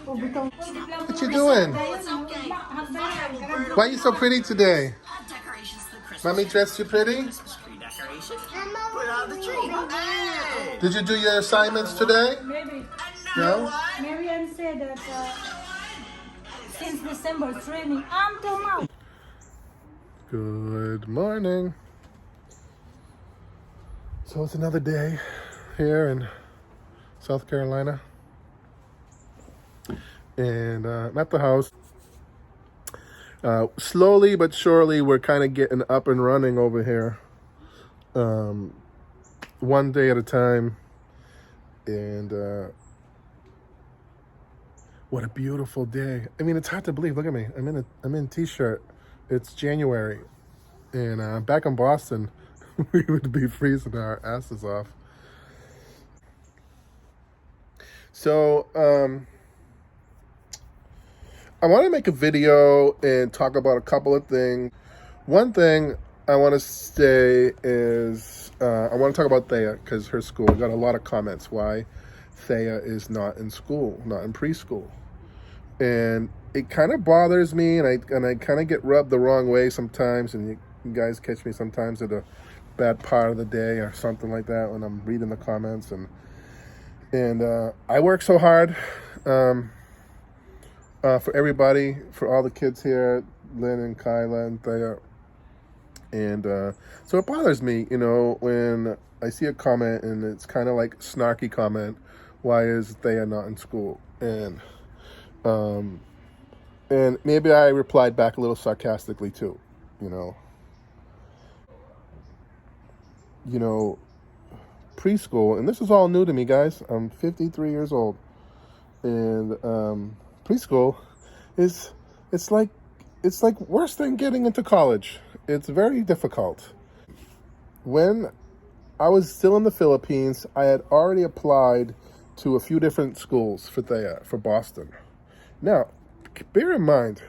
What you doing? Why are you so pretty today? Mommy dressed you pretty? Put out the tree. Hey! Did you do your assignments today? Maybe. No? Marianne said that since December training until now. Good morning. So it's another day here in South Carolina. And I'm at the house. Slowly but surely, we're kind of getting up and running over here. One day at a time. And what a beautiful day. I mean, it's hard to believe. Look at me. I'm in a t-shirt. It's January. And back in Boston, we would be freezing our asses off. So, I want to make a video and talk about a couple of things. One thing I want to say is I want to talk about THEA because her school. We got a lot of comments why THEA is not in school, not in preschool. And it kind of bothers me, and I kind of get rubbed the wrong way sometimes, and you guys catch me sometimes at a bad part of the day or something like that when I'm reading the comments. And I work so hard for everybody, for all the kids here, Lynn and Kyla and THEA. And so it bothers me, when I see a comment and it's kind of like snarky comment, why is THEA not in school? And maybe I replied back a little sarcastically too, preschool, and this is all new to me, guys. I'm 53 years old, and preschool it's like worse than getting into college. It's very difficult. When I was still in the Philippines, I had already applied to a few different schools for THEA, for Boston. Now, bear in mind,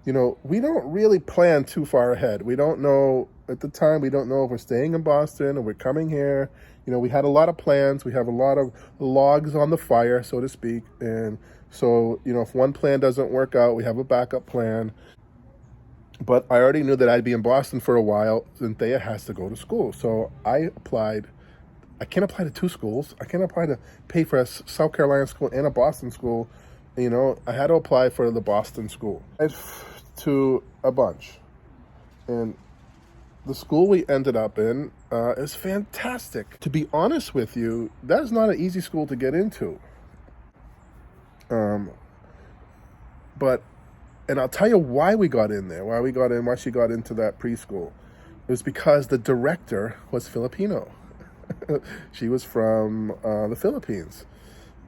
we don't really plan too far ahead. We don't know, at the time, we don't know if we're staying in Boston or we're coming here. We had a lot of plans. We have a lot of logs on the fire, so to speak. And so, if one plan doesn't work out, we have a backup plan. But I already knew that I'd be in Boston for a while, and THEA has to go to school. So I applied. I can't apply to two schools. I can't apply to pay for a South Carolina school and a Boston school. I had to apply for the Boston school. To a bunch. And the school we ended up in is fantastic. To be honest with you, that is not an easy school to get into. And I'll tell you why we got in there, why she got into that preschool. It was because the director was Filipino. She was from the Philippines.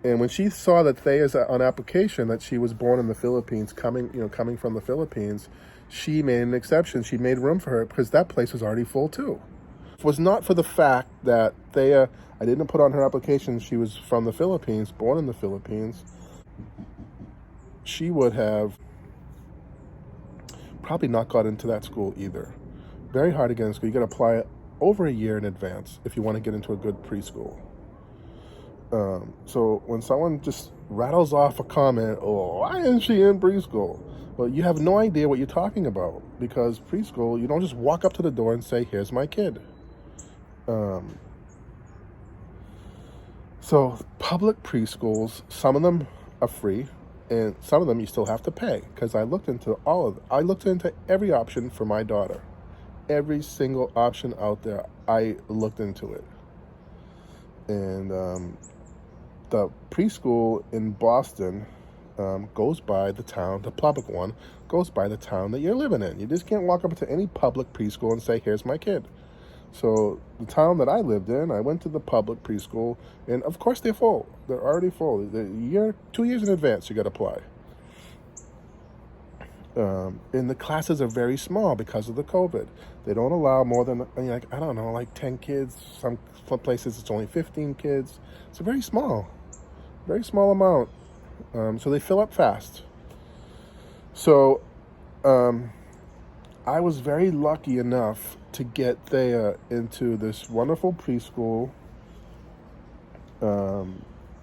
And when she saw that THEA's on application, that she was born in the Philippines, coming from the Philippines, she made an exception. She made room for her because that place was already full too. It was not for the fact that THEA, I didn't put on her application, she was from the Philippines, born in the Philippines, she would have probably not got into that school either. Very hard to get into school. You got to apply over a year in advance if you want to get into a good preschool. So when someone just rattles off a comment, oh, why isn't she in preschool? Well, you have no idea what you're talking about, because preschool, you don't just walk up to the door and say, here's my kid. So public preschools, some of them are free, and some of them you still have to pay, because I looked into every option for my daughter. Every single option out there, I looked into it. And the preschool in Boston goes by the town, the public one, goes by the town that you're living in. You just can't walk up to any public preschool and say, here's my kid. So the town that I lived in, I went to the public preschool, and of course they're full. They're already full. 2 years in advance, you got to apply. And the classes are very small because of the COVID. They don't allow more than, 10 kids. Some places it's only 15 kids. It's a very small amount. So they fill up fast. So I was very lucky enough to get THEA into this wonderful preschool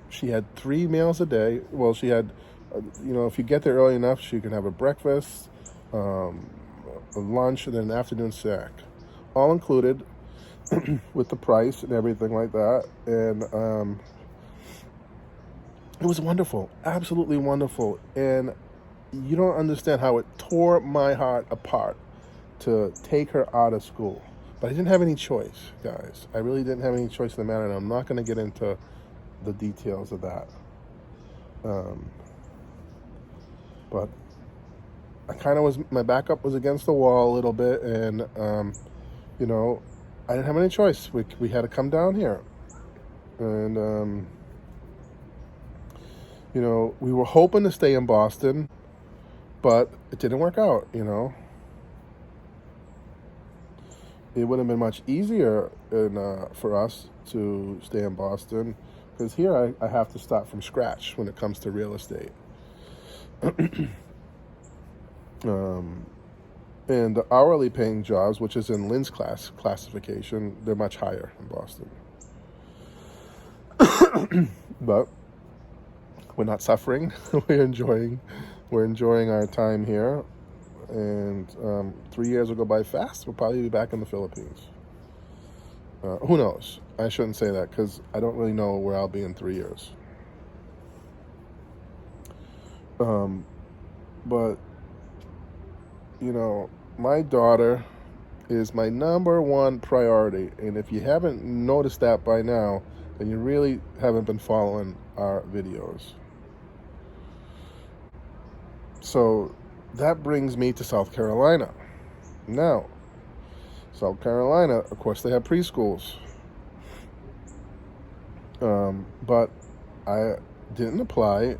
She had 3 meals a day. Well, she had, if you get there early enough, she can have a breakfast, a lunch, and then an afternoon snack, all included with the price and everything like that. And it was wonderful, absolutely wonderful. And you don't understand how it tore my heart apart to take her out of school. But I didn't have any choice, guys. I really didn't have any choice in the matter, and I'm not going to get into the details of that. But I kind of my backup was against the wall a little bit, and, I didn't have any choice. We had to come down here. And, we were hoping to stay in Boston, but it didn't work out, It would have been much easier for us to stay in Boston, because here I have to start from scratch when it comes to real estate. And the hourly paying jobs, which is in Lynn's classification, they're much higher in Boston. But we're not suffering. We're enjoying our time here. And 3 years will go by fast. We'll probably be back in the Philippines. Who knows? I shouldn't say that, because I don't really know where I'll be in 3 years. But, my daughter is my number one priority. And if you haven't noticed that by now, then you really haven't been following our videos. So that brings me to South Carolina. Now, South Carolina, of course, they have preschools. But I didn't apply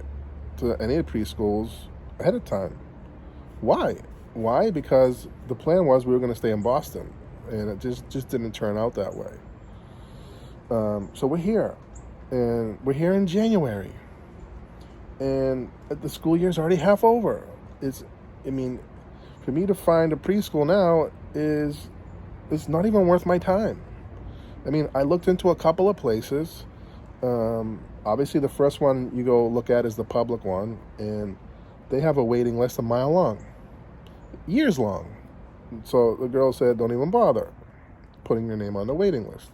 to any of the preschools ahead of time. Why? Why? Because the plan was we were going to stay in Boston, and it just didn't turn out that way. So we're here, and we're here in January, and the school year's already half over. For me to find a preschool now is not even worth my time. I looked into a couple of places. Obviously, the first one you go look at is the public one, and they have a waiting list a mile long, years long. So the girl said, don't even bother putting your name on the waiting list.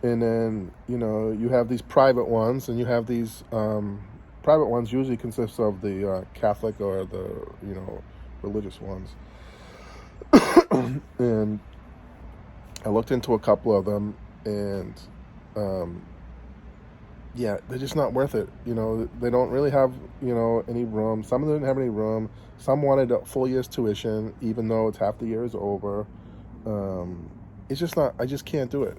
And then, you have these private ones, and you have these private ones usually consist of the Catholic or the, religious ones. And I looked into a couple of them, and they're just not worth it. They don't really have, any room. Some of them didn't have any room. Some wanted a full year's tuition, even though it's half the year is over. It's just not, I just can't do it.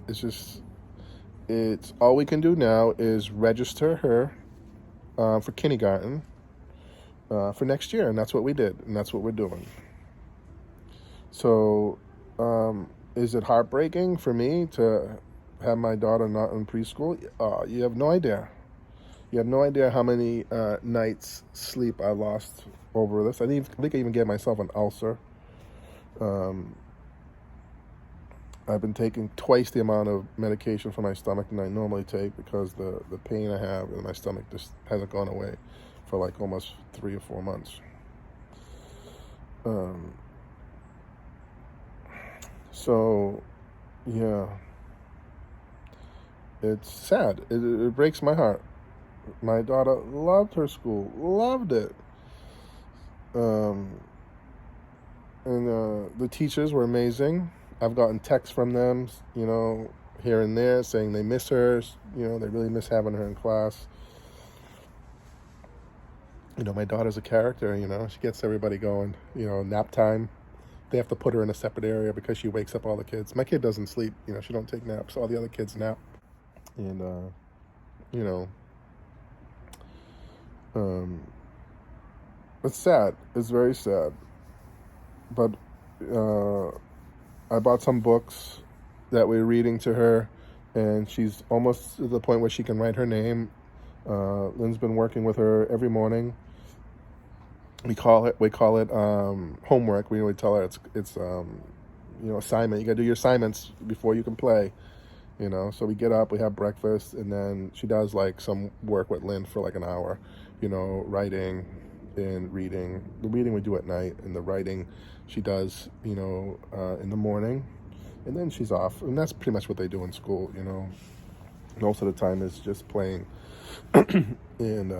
It's all we can do now is register her for kindergarten for next year, and that's what we did, and that's what we're doing. So, is it heartbreaking for me to have my daughter not in preschool? You have no idea. You have no idea how many nights sleep I lost over this. I think I even gave myself an ulcer. I've been taking twice the amount of medication for my stomach than I normally take, because the pain I have in my stomach just hasn't gone away for like almost 3 or 4 months. So, yeah, it's sad. It breaks my heart. My daughter loved her school, loved it. And the teachers were amazing. I've gotten texts from them, here and there, saying they miss her. They really miss having her in class. My daughter's a character. She gets everybody going. Nap time. They have to put her in a separate area because she wakes up all the kids. My kid doesn't sleep. She don't take naps. All the other kids nap. And, it's sad. It's very sad. But I bought some books that we're reading to her, and she's almost to the point where she can write her name. Lynn's been working with her every morning. We call it homework. We tell her it's assignment. You got to do your assignments before you can play. you know. So we get up, we have breakfast, and then she does like some work with Lynn for like an hour, you know, writing and reading. The reading we do at night, and the writing she does, you know, in the morning, and then she's off. And that's pretty much what they do in school, you know. Most of the time is just playing. And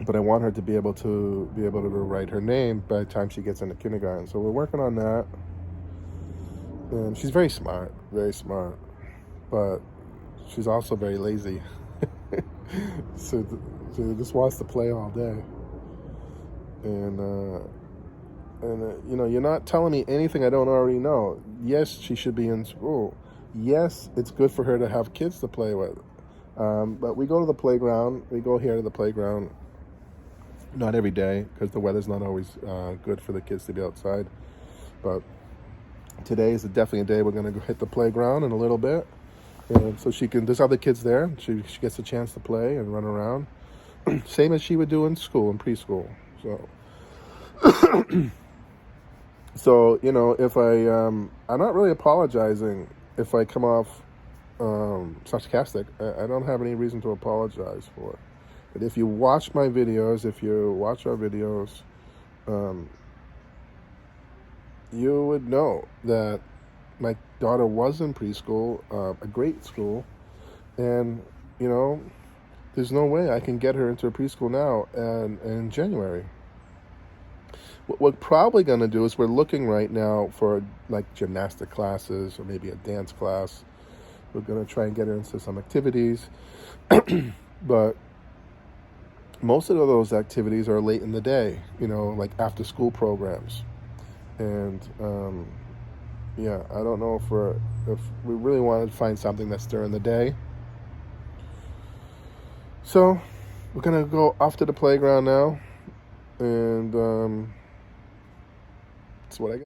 but I want her to be able to write her name by the time she gets into kindergarten. So we're working on that. And she's very smart, but she's also very lazy. so she just wants to play all day. And you know, you're not telling me anything I don't already know. Yes, she should be in school. Yes, it's good for her to have kids to play with. But we go to the playground. We go here to the playground. Not every day, because the weather's not always good for the kids to be outside. But today is definitely a day we're going to go hit the playground in a little bit. And so there's other kids there. She gets a chance to play and run around. Same as she would do in school, in preschool. So, you know, if I'm not really apologizing if I come off sarcastic. I don't have any reason to apologize for it. But if you watch my videos, if you watch our videos, you would know that my daughter was in preschool, a great school, and, you know, there's no way I can get her into a preschool now and in January. What we're probably going to do is we're looking right now for like gymnastic classes or maybe a dance class. We're going to try and get her into some activities. But most of those activities are late in the day, you know, like after school programs. And yeah, I don't know if we really want to find something that's during the day. So we're going to go off to the playground now. And that's what I got.